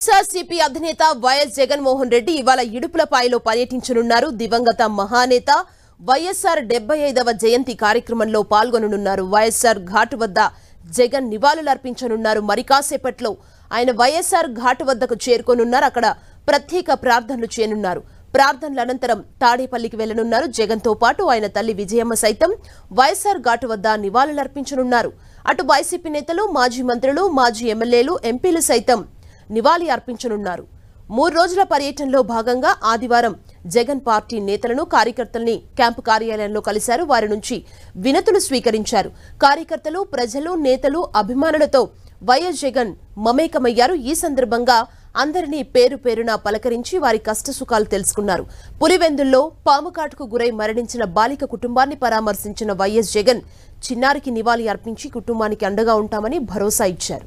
CP అధినేత YS Jaganmohan Reddy ఇవాళ ఇడుపులపాయలో పర్యటించనున్నారు. దివంగత మహానేత వైఎస్ఆర్ 75వ జయంతి కార్యక్రమంలో పాల్గొననున్నారు. వైఎస్ఆర్ ఘాటు వద్ద జగన్ నివాళులర్పించనున్నారు. మరి కాసేపట్లో ఆయన వైఎస్ఆర్ ఘాటు వద్దకు చేరుకోనున్నారు. అక్కడ ప్రత్యేక ప్రార్థనలు చేయనున్నారు. ప్రార్థనల అనంతరం తాడేపల్లికి వెళ్లనున్నారు. జగన్తో పాటు ఆయన తల్లి విజయమ్మ సైతం వైఎస్ఆర్ ఘాటు వద్ద నివాళులర్పించనున్నారు. అటు వైసీపీ నేతలు, మాజీ మంత్రులు, మాజీ ఎమ్మెల్యేలు, ఎంపీలు సైతం నివాళి అర్పించనున్నారు. 3 రోజుల పర్యటనలో భాగంగా ఆదివారం జగన్ పార్టీ నేతలను, కార్యకర్తల్ని క్యాంపు కార్యాలయంలో కలిశారు. వారి నుంచి వినతులు స్వీకరించారు. కార్యకర్తలు, ప్రజలు, నేతలు, అభిమానులతో వైఎస్ జగన్ మమేకమయ్యారు. ఈ సందర్భంగా అందరినీ పేరు పేరున పలకరించి వారి కష్టసుఖాలు తెలుసుకున్నారు. పులివెందుల్లో పాముకాటుకు గురై మరణించిన బాలిక కుటుంబాన్ని పరామర్శించిన వైఎస్ జగన్ చిన్నారికి నివాళి అర్పించి కుటుంబానికి అండగా ఉంటామని భరోసా ఇచ్చారు.